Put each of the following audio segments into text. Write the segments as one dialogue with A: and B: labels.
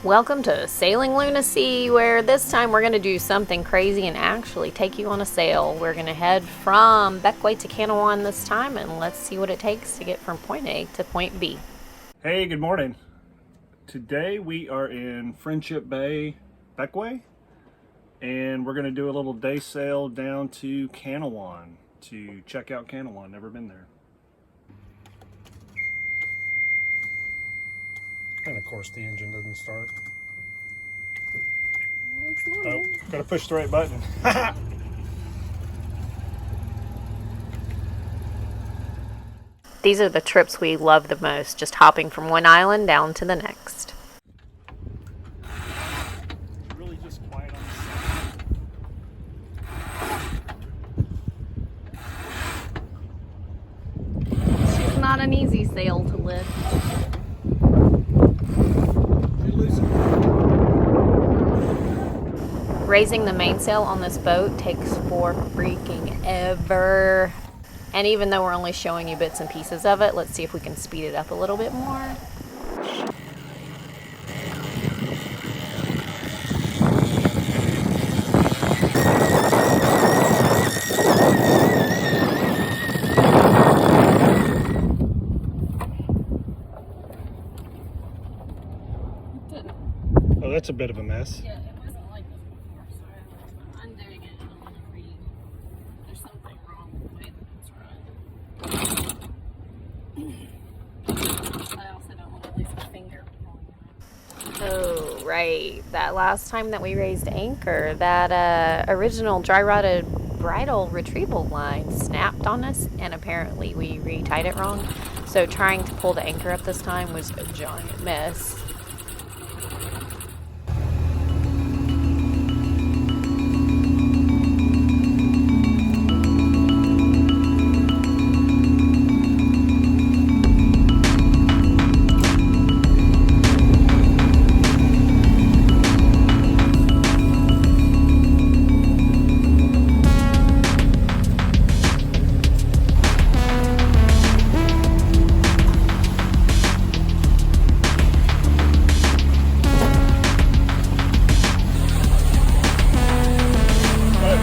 A: Welcome to Sailing Lunacy, where this time we're going to do something crazy and actually take you on a sail. We're going to head from Bequia to Canouan this time, and let's see what it takes to get from point A to point B.
B: Hey, good morning. Today we are in Friendship Bay, Bequia, and we're going to do a little day sail down to Canouan to check out Canouan. Never been there. And of course the engine doesn't start. Oh, gotta push the right button.
A: These are the trips we love the most, just hopping from one island down to the next.
B: Really just quiet on the side.
A: It's not an easy sail to lift. Raising the mainsail on this boat takes for freaking ever. And even though we're only showing you bits and pieces of it, let's see if we can speed it up a little bit more.
B: Oh, that's a bit of a mess.
A: Yeah, it wasn't like this before, so I'm undoing it and I'm going to read. There's something wrong with the way that it's run. I also don't want to lose my finger. Oh, right. That last time that we raised anchor, that original dry rotted bridle retrieval line snapped on us, and apparently we retied it wrong. So trying to pull the anchor up this time was a giant mess.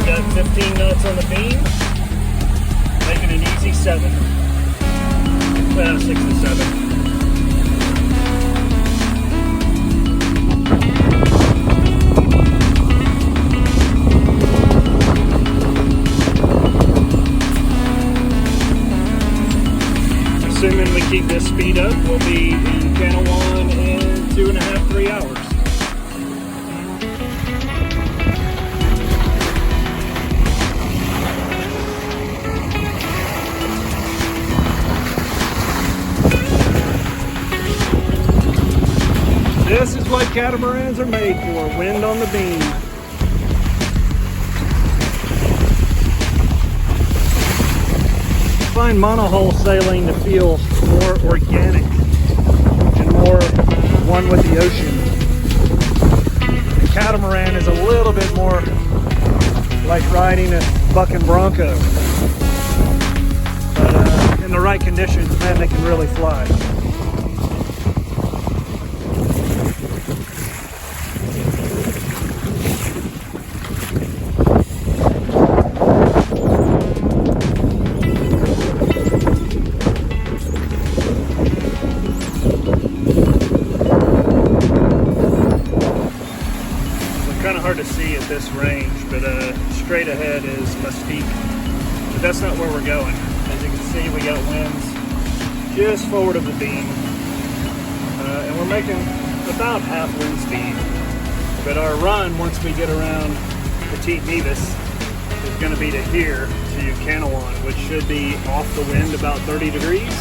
B: Got 15 knots on the beam, making an easy 7. 6 to 7. Assuming we keep this speed up, we'll be in Canouan in 2.5 to 3 hours. This is what catamarans are made for, wind on the beam. I find monohull sailing to feel more organic and more one with the ocean. The catamaran is a little bit more like riding a bucking bronco. But in the right conditions, man, they can really fly. Hard to see at this range, but straight ahead is Mesquite, but that's not where we're going. As you can see, we got winds just forward of the beam, and we're making about half wind speed, but our run once we get around Petite Nevis is going to be to here to Canouan, which should be off the wind about 30 degrees.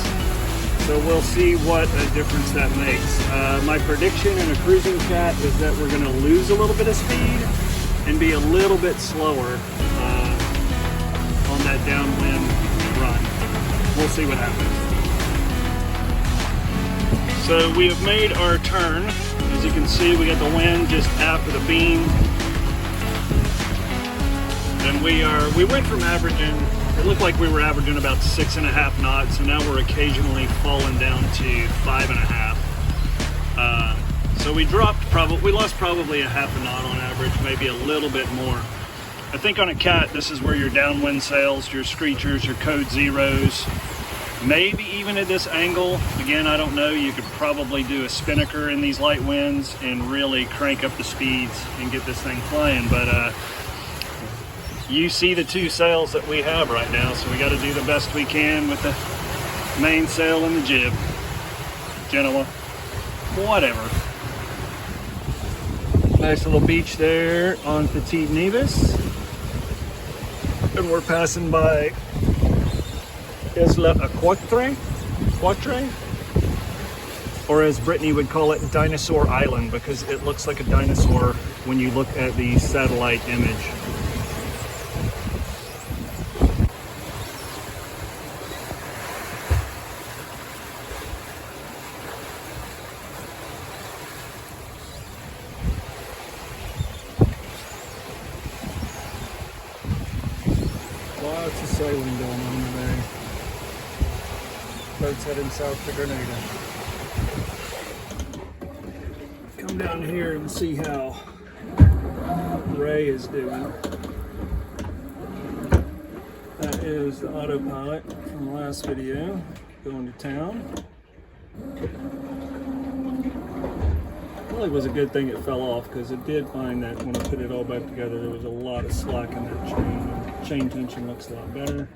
B: So we'll see what a difference that makes. My prediction in a cruising chat is that we're going to lose a little bit of speed and be a little bit slower on that downwind run. We'll see what happens. So we have made our turn. As you can see, we got the wind just after the beam. And we went from averaging, it looked like we were averaging about 6.5 knots, and now we're occasionally falling down to 5.5. So we lost probably a half a knot on average, maybe a little bit more. I think on a cat, this is where your downwind sails, your screechers, your code zeros, maybe even at this angle. Again, I don't know. You could probably do a spinnaker in these light winds and really crank up the speeds and get this thing flying. But you see the two sails that we have right now, so we got to do the best we can with the mainsail and the jib. Genoa, whatever. Nice little beach there on Petit Nevis. And we're passing by Isla Quatre, or as Brittany would call it, Dinosaur Island, because it looks like a dinosaur when you look at the satellite image. Lots of sailing going on today. Boats heading south to Grenada. Come down here and see how Ray is doing. That is the autopilot from the last video, going to town. Really was a good thing it fell off, because it did find that when I put it all back together, there was a lot of slack in that chain. Chain tension looks a lot better.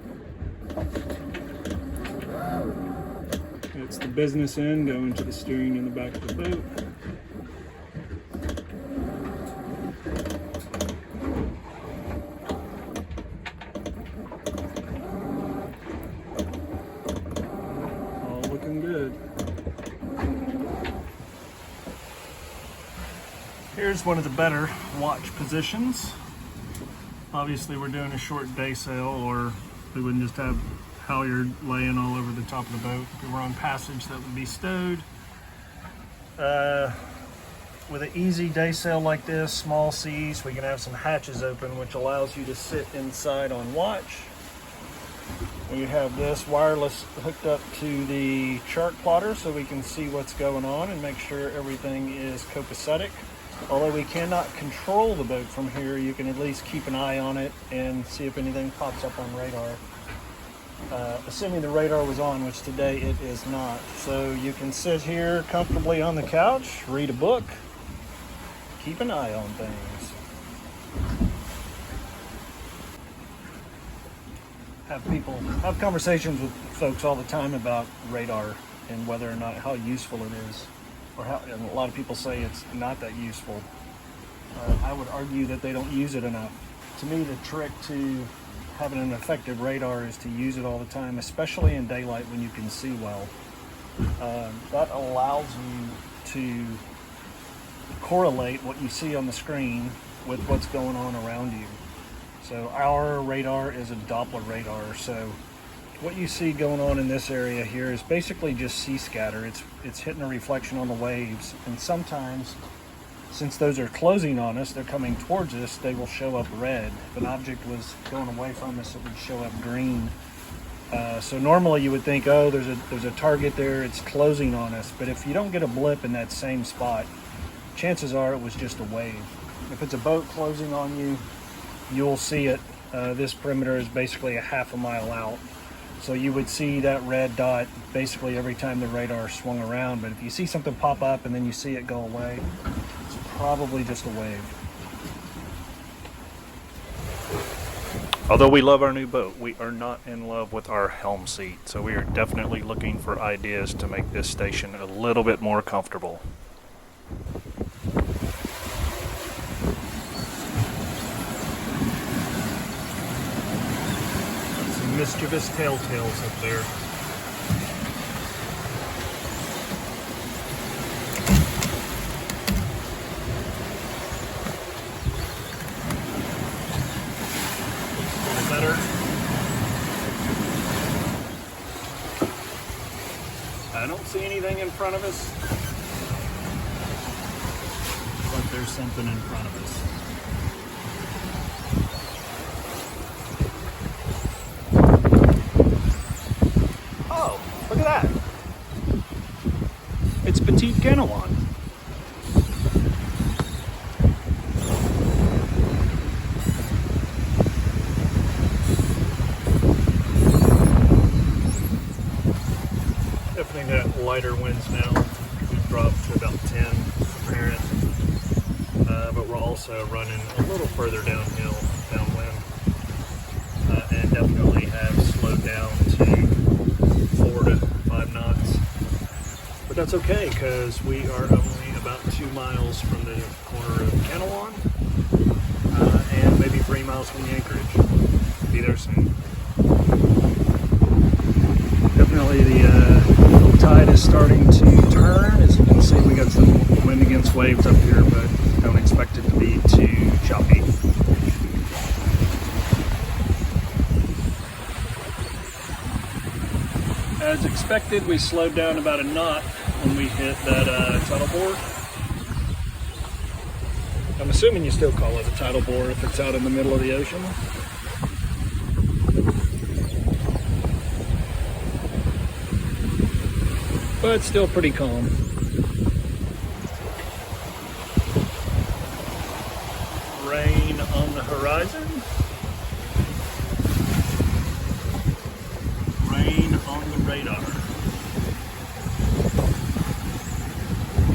B: It's the business end going to the steering in the back of the boat. All looking good. Here's one of the better watch positions. Obviously we're doing a short day sail, or we wouldn't just have halyard laying all over the top of the boat. If we were on passage, that would be stowed. With an easy day sail like this, small seas, we can have some hatches open, which allows you to sit inside on watch. We have this wireless hooked up to the chart plotter so we can see what's going on and make sure everything is copacetic. Although we cannot control the boat from here, you can at least keep an eye on it and see if anything pops up on radar. Assuming the radar was on, which today it is not. So you can sit here comfortably on the couch, read a book, keep an eye on things. Have conversations with folks all the time about radar and whether or not how useful it is. Or how, and a lot of people say it's not that useful. I would argue that they don't use it enough. To me, the trick to having an effective radar is to use it all the time, especially in daylight when you can see well. That allows you to correlate what you see on the screen with what's going on around you. So our radar is a Doppler radar, so what you see going on in this area here is basically just sea scatter. It's hitting a reflection on the waves, and sometimes, since those are closing on us, they're coming towards us, they will show up red. If an object was going away from us, it would show up green. So normally you would think, oh, there's a target there, it's closing on us. But if you don't get a blip in that same spot, chances are it was just a wave. If it's a boat closing on you, you'll see it. This perimeter is basically a half a mile out. So you would see that red dot basically every time the radar swung around. But if you see something pop up and then you see it go away, it's probably just a wave. Although we love our new boat, we are not in love with our helm seat. So we are definitely looking for ideas to make this station a little bit more comfortable. Mischievous telltales up there. A little better. I don't see anything in front of us, but there's something in front of us. Look at that. It's Petite Canouan. about 10 apparent. But we're also running a little further downhill, downwind, and definitely have slowed down to 4 to 5 knots. But that's okay, because we are only about 2 miles from the corner of Canouan, and maybe 3 miles from the anchorage. Be there soon. Definitely the tide is starting to turn. As you can see, we got some wind against waves up here, but don't expect it to be too choppy. As expected, we slowed down about a knot when we hit that tidal bore. I'm assuming you still call it a tidal bore if it's out in the middle of the ocean. But still pretty calm. Rain on the horizon. Rain on the radar.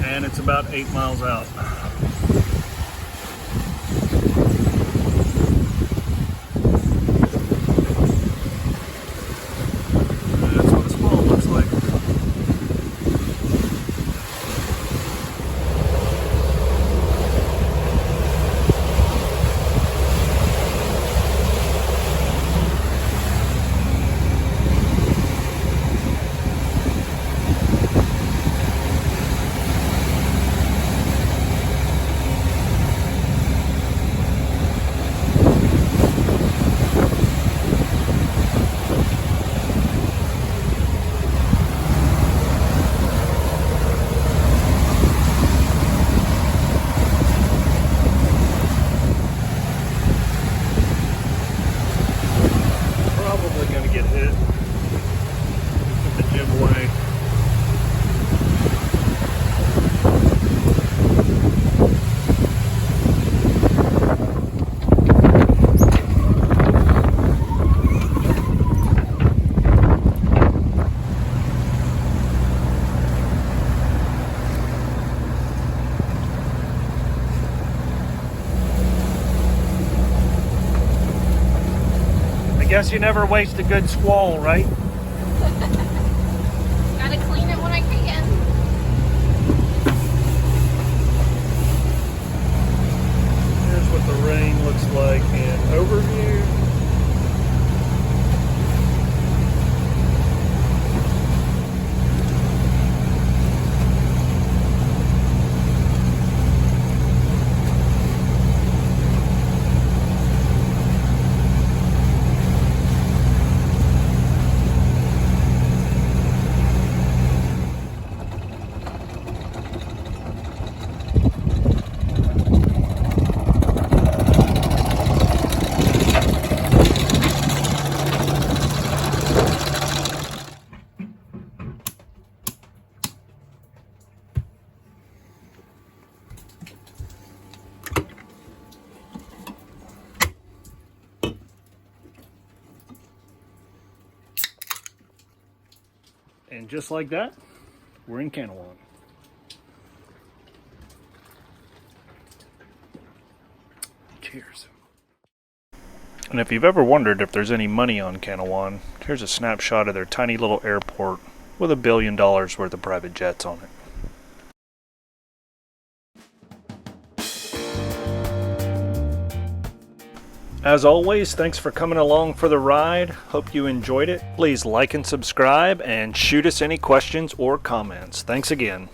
B: And it's about 8 miles out. That's what a squall looks like. Guess you never waste a good squall, right?
A: Gotta clean it when I can.
B: Here's what the rain looks like in overview. And just like that, we're in Canouan. Cheers. And if you've ever wondered if there's any money on Canouan, here's a snapshot of their tiny little airport with $1 billion worth of private jets on it. As always, thanks for coming along for the ride. Hope you enjoyed it. Please like and subscribe and shoot us any questions or comments. Thanks again.